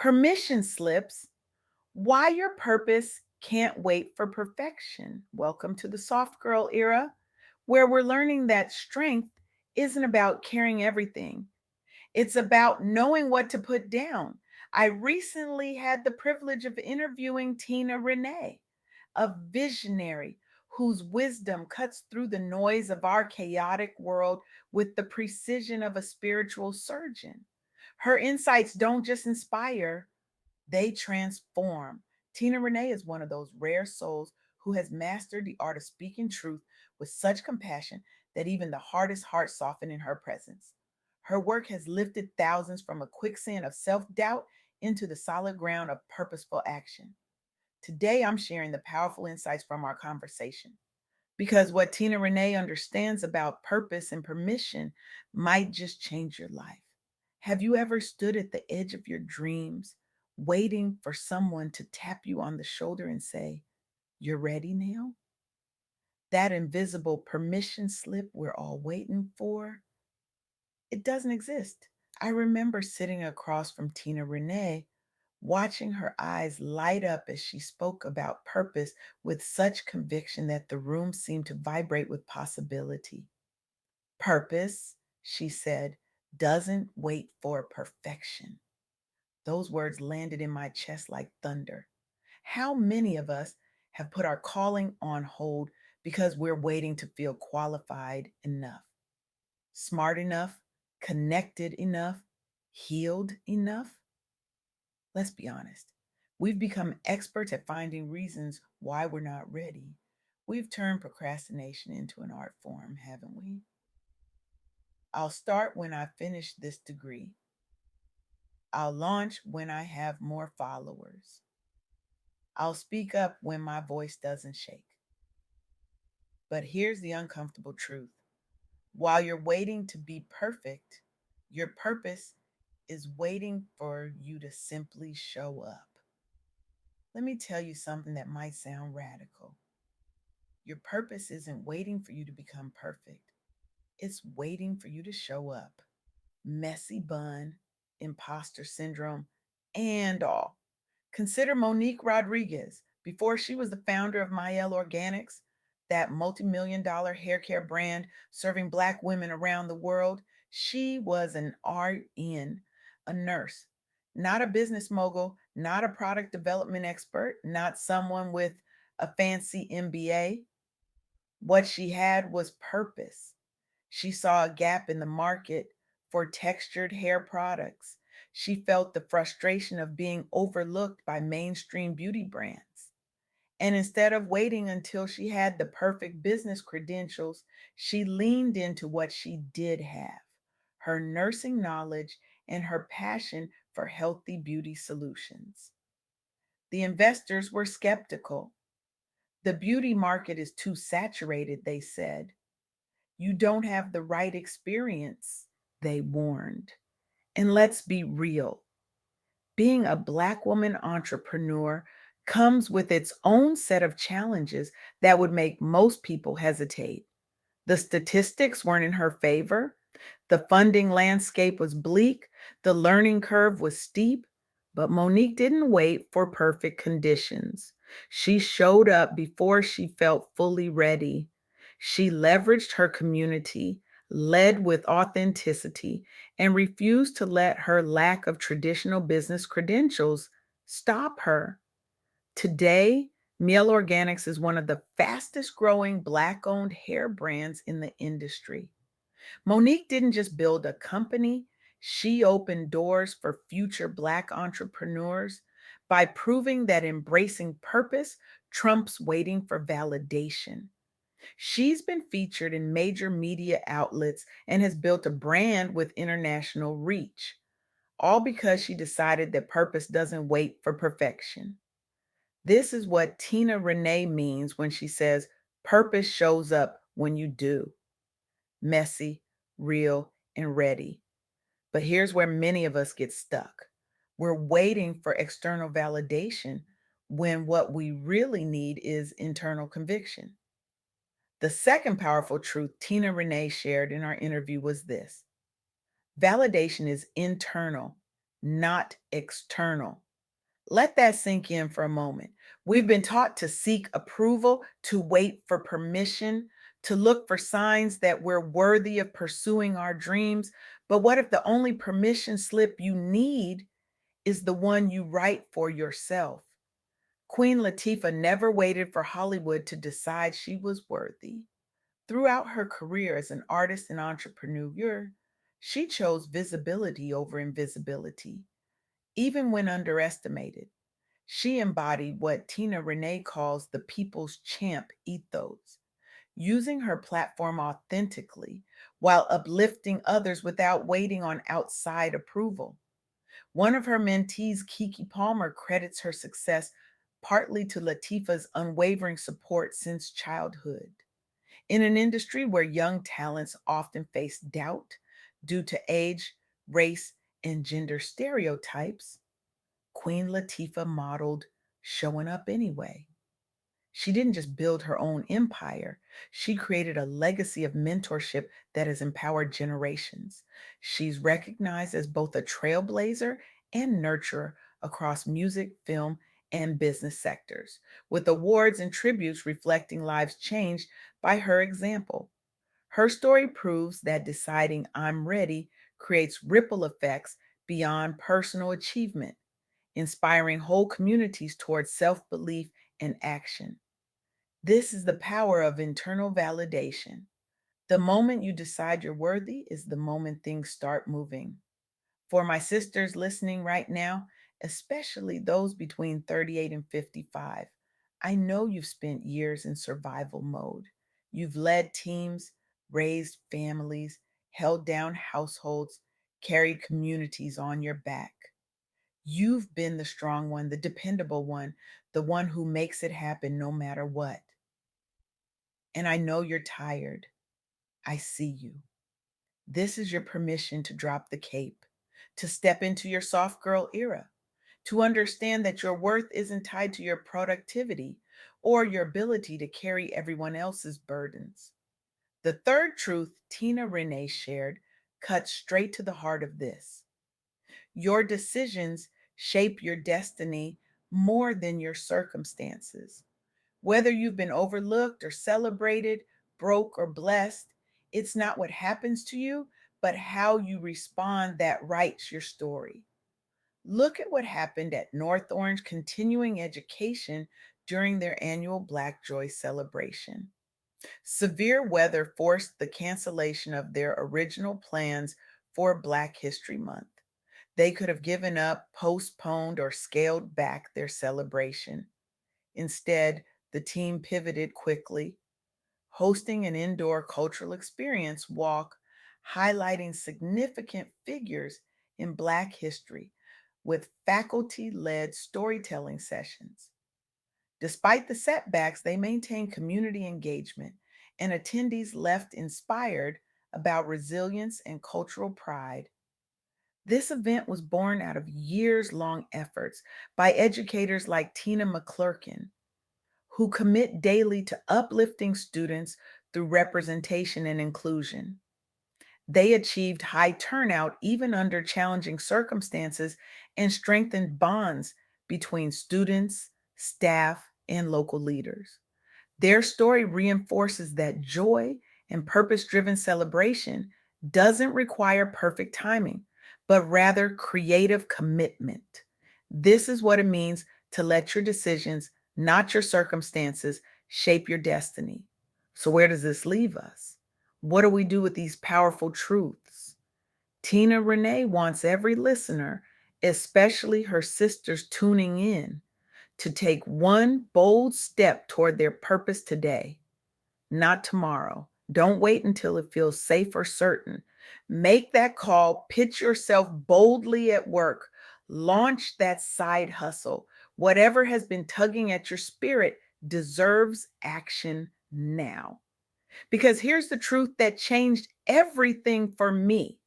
Permission slips, why your purpose can't wait for perfection. Welcome to the soft girl era, where we're learning that strength isn't about carrying everything, it's about knowing what to put down. I recently had the privilege of interviewing Tina Renee, a visionary whose wisdom cuts through the noise of our chaotic world with the precision of a spiritual surgeon. Her insights don't just inspire, they transform. Tina Renee is one of those rare souls who has mastered the art of speaking truth with such compassion that even the hardest hearts soften in her presence. Her work has lifted thousands from a quicksand of self doubt into the solid ground of purposeful action. Today, I'm sharing the powerful insights from our conversation because what Tina Renee understands about purpose and permission might just change your life. Have you ever stood at the edge of your dreams, waiting for someone to tap you on the shoulder and say, "You're ready now"? That invisible permission slip we're all waiting for, it doesn't exist. I remember sitting across from Tina Renee, watching her eyes light up as she spoke about purpose with such conviction that the room seemed to vibrate with possibility. Purpose, she said, doesn't wait for perfection. Those words landed in my chest like thunder. How many of us have put our calling on hold because we're waiting to feel qualified enough, smart enough, connected enough, healed enough? Let's be honest. We've become experts at finding reasons why we're not ready. We've turned procrastination into an art form, haven't we? I'll start when I finish this degree. I'll launch when I have more followers. I'll speak up when my voice doesn't shake. But here's the uncomfortable truth: while you're waiting to be perfect, your purpose is waiting for you to simply show up. Let me tell you something that might sound radical. Your purpose isn't waiting for you to become perfect, it's waiting for you to show up. Messy bun, imposter syndrome, and all. Consider Monique Rodriguez. Before she was the founder of Mielle Organics, that multi-million dollar hair care brand serving Black women around the world, she was an RN, a nurse, not a business mogul, not a product development expert, not someone with a fancy MBA. What she had was purpose. She saw a gap in the market for textured hair products. She felt the frustration of being overlooked by mainstream beauty brands. And instead of waiting until she had the perfect business credentials, she leaned into what she did have: her nursing knowledge and her passion for healthy beauty solutions. The investors were skeptical. The beauty market is too saturated, they said. You don't have the right experience, they warned. And let's be real, being a Black woman entrepreneur comes with its own set of challenges that would make most people hesitate. The statistics weren't in her favor. The funding landscape was bleak. The learning curve was steep. But Monique didn't wait for perfect conditions. She showed up before she felt fully ready. She leveraged her community, led with authenticity, and refused to let her lack of traditional business credentials stop her. Today, Miel Organics is one of the fastest growing Black owned hair brands in the industry. Monique didn't just build a company, she opened doors for future Black entrepreneurs by proving that embracing purpose trumps waiting for validation. She's been featured in major media outlets and has built a brand with international reach, all because she decided that purpose doesn't wait for perfection. This is what Tina Renee means when she says purpose shows up when you do: messy, real, and ready. But here's where many of us get stuck. We're waiting for external validation when what we really need is internal conviction. The second powerful truth Tina Renee shared in our interview was this: validation is internal, not external. Let that sink in for a moment. We've been taught to seek approval, to wait for permission, to look for signs that we're worthy of pursuing our dreams. But what if the only permission slip you need is the one you write for yourself? Queen Latifah never waited for Hollywood to decide she was worthy. Throughout her career as an artist and entrepreneur, she chose visibility over invisibility. Even when underestimated, she embodied what Tina Renee calls the people's champ ethos, using her platform authentically while uplifting others without waiting on outside approval. One of her mentees, Kiki Palmer, credits her success partly to Latifah's unwavering support since childhood. In an industry where young talents often face doubt due to age, race, and gender stereotypes, Queen Latifah modeled showing up anyway. She didn't just build her own empire, she created a legacy of mentorship that has empowered generations. She's recognized as both a trailblazer and nurturer across music, film, and business sectors, with awards and tributes reflecting lives changed by her example. Her story proves that deciding I'm ready creates ripple effects beyond personal achievement, inspiring whole communities towards self belief and action. This is the power of internal validation. The moment you decide you're worthy is the moment things start moving. For my sisters listening right now, especially those between 38 and 55, I know you've spent years in survival mode. You've led teams, raised families, held down households, carried communities on your back. You've been the strong one, the dependable one, the one who makes it happen no matter what. And I know you're tired. I see you. This is your permission to drop the cape, to step into your soft girl era, to understand that your worth isn't tied to your productivity or your ability to carry everyone else's burdens. The third truth Tina Renee shared cuts straight to the heart of this. Your decisions shape your destiny more than your circumstances. Whether you've been overlooked or celebrated, broke or blessed, it's not what happens to you, but how you respond that writes your story. Look at what happened at North Orange Continuing Education during their annual Black Joy celebration. Severe weather forced the cancellation of their original plans for Black History Month. They could have given up, postponed, or scaled back their celebration. Instead, the team pivoted quickly, hosting an indoor cultural experience walk highlighting significant figures in Black history with faculty led storytelling sessions. Despite the setbacks, they maintained community engagement, and attendees left inspired about resilience and cultural pride. This event was born out of years long efforts by educators like Tina McClurkin, who commit daily to uplifting students through representation and inclusion. They achieved high turnout even under challenging circumstances and strengthened bonds between students, staff, and local leaders. Their story reinforces that joy and purpose driven celebration doesn't require perfect timing, but rather creative commitment. This is what it means to let your decisions, not your circumstances, shape your destiny. So, where does this leave us? What do we do with these powerful truths? Tina Renee wants every listener, especially her sisters tuning in, to take one bold step toward their purpose today, not tomorrow. Don't wait until it feels safe or certain. Make that call, pitch yourself boldly at work, launch that side hustle. Whatever has been tugging at your spirit deserves action now. Because here's the truth that changed everything for me.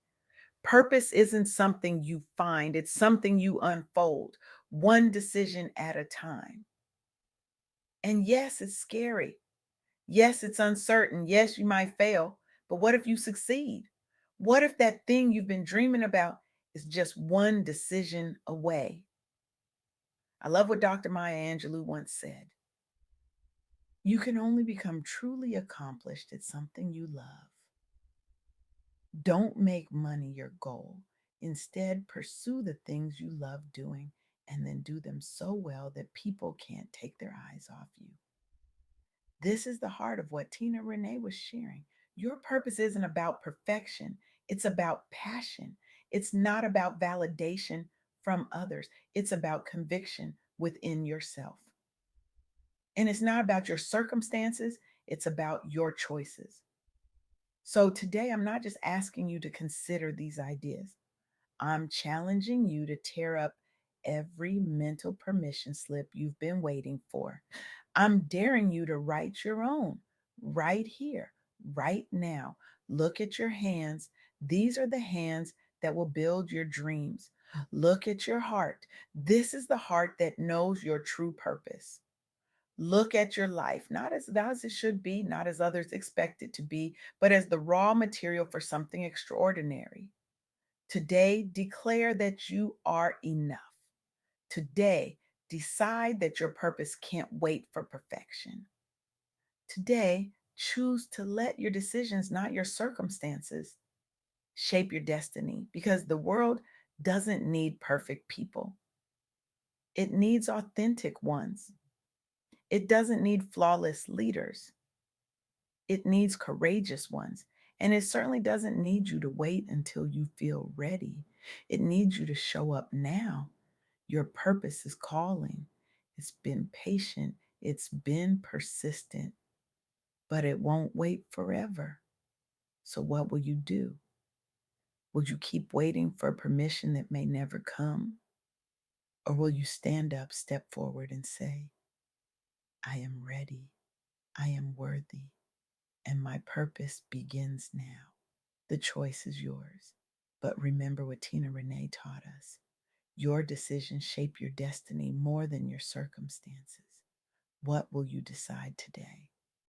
Purpose isn't something you find, it's something you unfold, one decision at a time. And yes, it's scary. Yes, it's uncertain. Yes, you might fail. But what if you succeed? What if that thing you've been dreaming about is just one decision away. I love what Dr. Maya Angelou once said. You can only become truly accomplished at something you love. Don't make money your goal. Instead, pursue the things you love doing and then do them so well that people can't take their eyes off you. This is the heart of what Tina Renee was sharing. Your purpose isn't about perfection, it's about passion. It's not about validation from others, it's about conviction within yourself. And it's not about your circumstances, it's about your choices. So today, I'm not just asking you to consider these ideas, I'm challenging you to tear up every mental permission slip you've been waiting for. I'm daring you to write your own right here, right now. Look at your hands. These are the hands that will build your dreams. Look at your heart. This is the heart that knows your true purpose. Look at your life, not as it should be, not as others expect it to be, but as the raw material for something extraordinary. Today, declare that you are enough. Today, decide that your purpose can't wait for perfection. Today, choose to let your decisions, not your circumstances, shape your destiny because the world doesn't need perfect people. It needs authentic ones. It doesn't need flawless leaders. It needs courageous ones. And it certainly doesn't need you to wait until you feel ready. It needs you to show up now. Your purpose is calling. It's been patient, it's been persistent, but it won't wait forever. So, what will you do? Will you keep waiting for permission that may never come? Or will you stand up, step forward, and say, I am ready, I am worthy, and my purpose begins now? The choice is yours. But remember what Tina Renee taught us: your decisions shape your destiny more than your circumstances. What will you decide today?